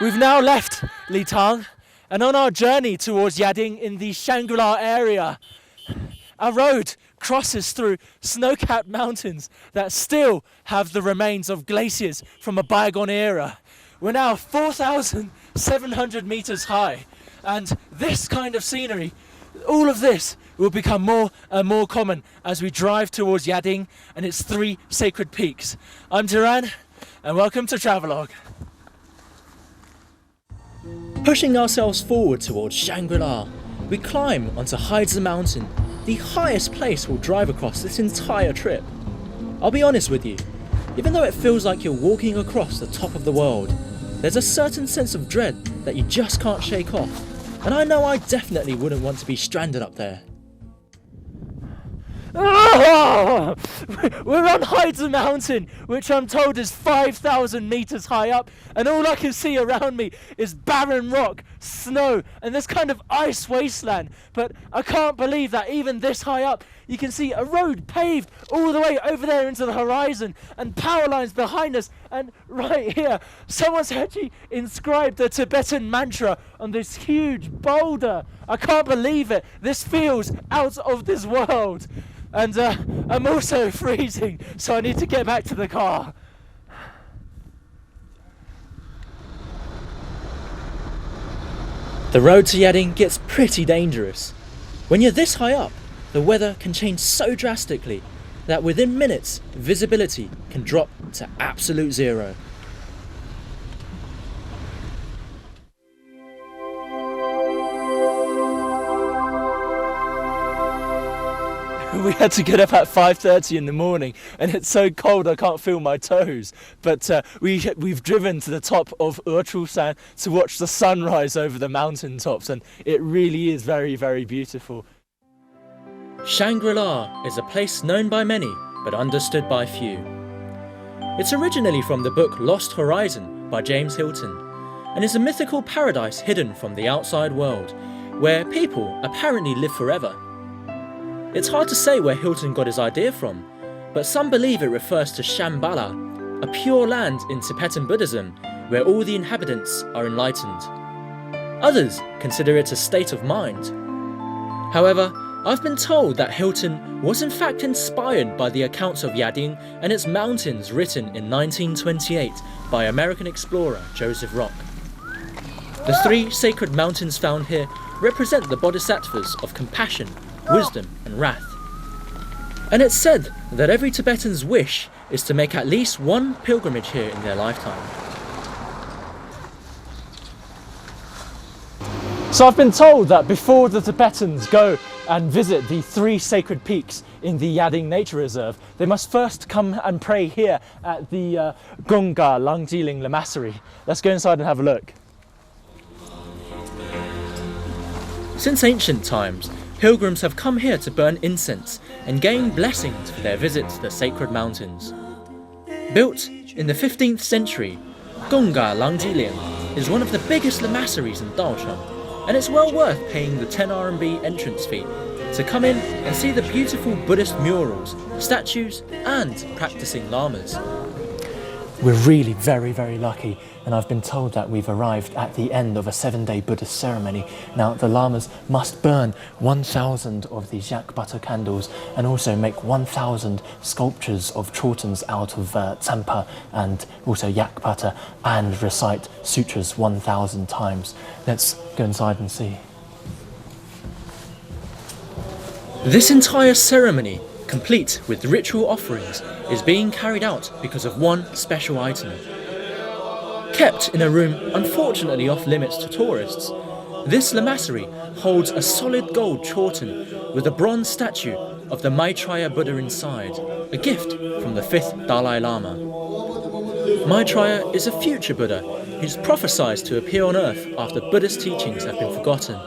We've now left Litang and on our journey towards Yading in the Shangri-La area. Our road crosses through snow-capped mountains that still have the remains of glaciers from a bygone era. We're now 4,700 meters high, and this kind of scenery, all of this, will become more and more common as we drive towards Yading and its 3 sacred peaks. I'm Tianran, and welcome to Travelogue. Pushing ourselves forward towards Shangri-La, we climb onto Heizi Mountain, the highest place we'll drive across this entire trip. I'll be honest with you, even though it feels like you're walking across the top of the world, there's a certain sense of dread that you just can't shake off, and I know I definitely wouldn't want to be stranded up there. Oh! We're on Heizi Mountain, which I'm told is 5,000 meters high up, and all I can see around me is barren rock, snow, and this kind of ice wasteland. But I can't believe that even this high up, you can see a road paved all the way over there into the horizon, and power lines behind us, and right here, someone's actually inscribed a Tibetan mantra on this huge boulder. I can't believe it. This feels out of this world. And I'm also freezing, so I need to get back to the car. The road to Yading gets pretty dangerous. When you're this high up, the weather can change so drastically that within minutes, visibility can drop to absolute zero. We had to get up at 5:30 in the morning, and it's so cold I can't feel my toes. But we've driven to the top of San to watch the sunrise over the mountaintops, and it really is very, very beautiful. Shangri-La is a place known by many, but understood by few. It's originally from the book Lost Horizon by James Hilton, and is a mythical paradise hidden from the outside world, where people apparently live forever. It's hard to say where Hilton got his idea from, but some believe it refers to Shambhala, a pure land in Tibetan Buddhism where all the inhabitants are enlightened. Others consider it a state of mind. However, I've been told that Hilton was in fact inspired by the accounts of Yading and its mountains written in 1928 by American explorer Joseph Rock. The 3 sacred mountains found here represent the bodhisattvas of compassion, wisdom and wrath. And it's said that every Tibetan's wish is to make at least one pilgrimage here in their lifetime. So I've been told that before the Tibetans go and visit the 3 sacred peaks in the Yading Nature Reserve, they must first come and pray here at the Gonggalangjiling Lamasery. Let's go inside and have a look. Since ancient times, pilgrims have come here to burn incense and gain blessings for their visit to the sacred mountains. Built in the 15th century, Gonggalangjiling is one of the biggest lamaseries in Daocheng, and it's well worth paying the 10 RMB entrance fee to come in and see the beautiful Buddhist murals, statues and practicing lamas. We're really very, very lucky, and I've been told that we've arrived at the end of a 7-day Buddhist ceremony. Now, the lamas must burn 1,000 of these yak butter candles and also make 1,000 sculptures of chortens out of tsampa and also yak butter, and recite sutras 1,000 times. Let's go inside and see. This entire ceremony, complete with ritual offerings, is being carried out because of one special item. Kept in a room unfortunately off limits to tourists, this lamasery holds a solid gold chorten with a bronze statue of the Maitreya Buddha inside, a gift from the 5th Dalai Lama. Maitreya is a future Buddha who's prophesied to appear on earth after Buddhist teachings have been forgotten,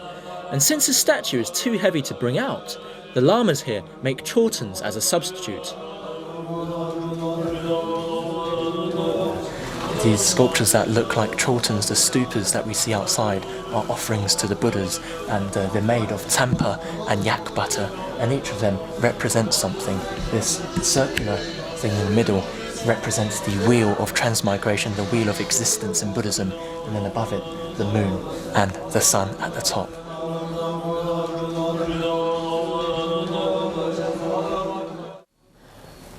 and since his statue is too heavy to bring out, the lamas here make chortens as a substitute. These sculptures that look like chortens, the stupas that we see outside, are offerings to the Buddhas, and they're made of tsampa and yak butter, and each of them represents something. This circular thing in the middle represents the wheel of transmigration, the wheel of existence in Buddhism, and then above it, the moon and the sun at the top.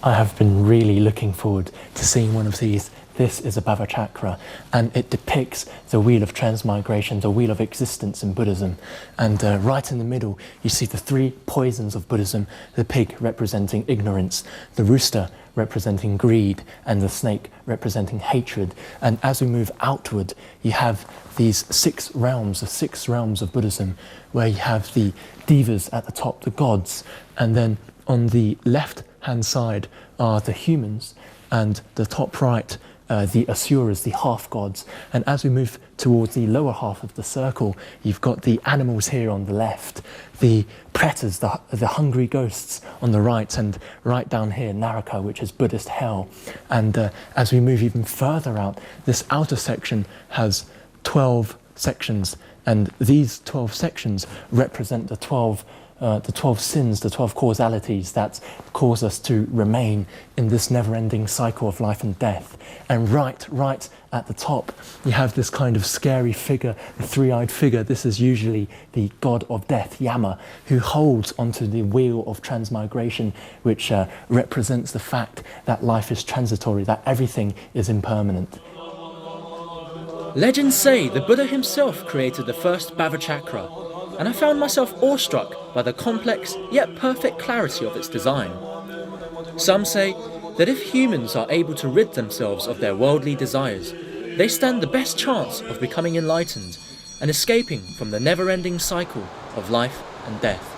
I have been really looking forward to seeing one of these. This is a Bhava Chakra, and it depicts the wheel of transmigration, the wheel of existence in Buddhism. And right in the middle, you see the three poisons of Buddhism, the pig representing ignorance, the rooster representing greed, and the snake representing hatred. And as we move outward, you have these six realms of Buddhism, where you have the devas at the top, the gods, and then on the left-hand side are the humans, and the top right, the asuras, the half-gods. And as we move towards the lower half of the circle, you've got the animals here on the left, the pretas, the hungry ghosts on the right, and right down here, Naraka, which is Buddhist hell. And as we move even further out, this outer section has 12 sections, and these 12 sections represent the 12 sins, the 12 causalities that cause us to remain in this never-ending cycle of life and death. And right at the top, you have this kind of scary figure, the three-eyed figure. This is usually the god of death, Yama, who holds onto the wheel of transmigration, which represents the fact that life is transitory, that everything is impermanent. Legends say the Buddha himself created the first Bhava Chakra, and I found myself awestruck by the complex yet perfect clarity of its design. Some say that if humans are able to rid themselves of their worldly desires, they stand the best chance of becoming enlightened and escaping from the never-ending cycle of life and death.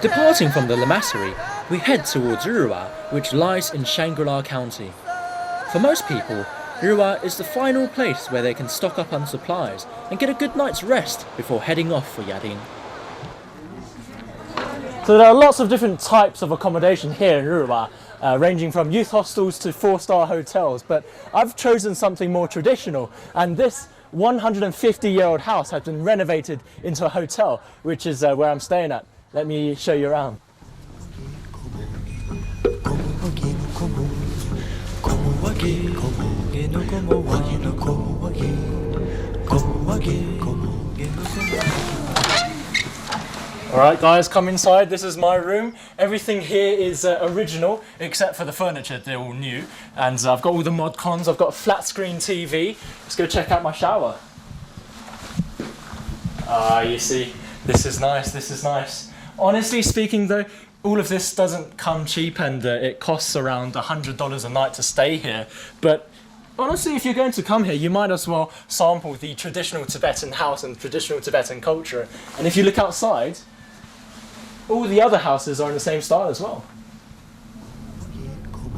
Departing from the Lamasery, we head towards Rura, which lies in Shangri-La County. For most people, Rura is the final place where they can stock up on supplies and get a good night's rest before heading off for Yading. So there are lots of different types of accommodation here in Rura, ranging from youth hostels to 4-star hotels, but I've chosen something more traditional, and this 150-year-old house has been renovated into a hotel, which is where I'm staying at. Let me show you around. Alright guys, come inside. This is my room. Everything here is original except for the furniture, they're all new. And I've got all the mod cons, I've got a flat screen TV. Let's go check out my shower. You see, this is nice. Honestly speaking though, all of this doesn't come cheap, and it costs around $100 a night to stay here. But honestly, if you're going to come here, you might as well sample the traditional Tibetan house and traditional Tibetan culture. And if you look outside, all the other houses are in the same style as well.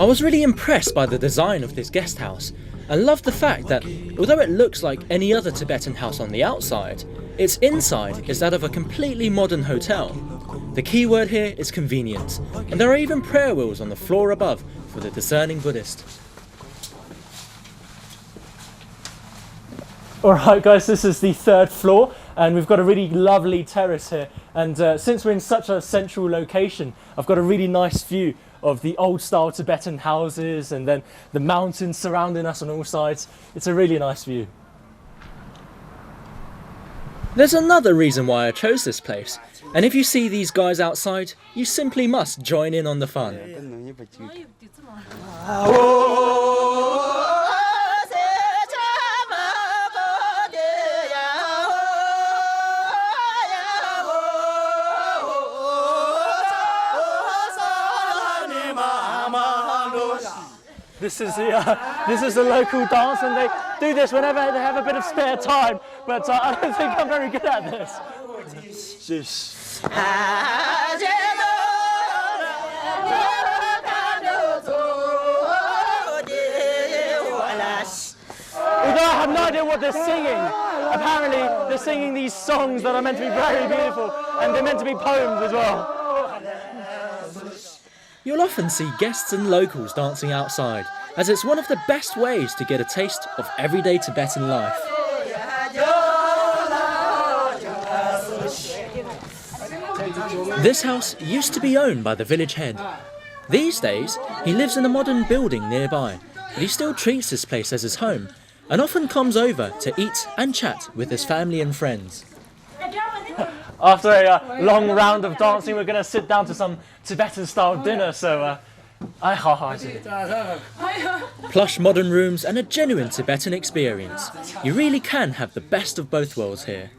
I was really impressed by the design of this guest house, and loved the fact that although it looks like any other Tibetan house on the outside, its inside is that of a completely modern hotel. The key word here is convenience, and there are even prayer wheels on the floor above for the discerning Buddhist. Alright guys, this is the 3rd floor, and we've got a really lovely terrace here, and since we're in such a central location, I've got a really nice view of the old style Tibetan houses and then the mountains surrounding us on all sides. It's a really nice view. There's another reason why I chose this place, and if you see these guys outside, you simply must join in on the fun. This is the local dance, and they do this whenever they have a bit of spare time, but I don't think I'm very good at this. Although I have no idea what they're singing, apparently they're singing these songs that are meant to be very beautiful, and they're meant to be poems as well. You'll often see guests and locals dancing outside, as it's one of the best ways to get a taste of everyday Tibetan life. This house used to be owned by the village head. These days, he lives in a modern building nearby, but he still treats this place as his home and often comes over to eat and chat with his family and friends. After a long round of dancing, we're going to sit down to some Tibetan-style dinner, so Plush modern rooms and a genuine Tibetan experience. You really can have the best of both worlds here.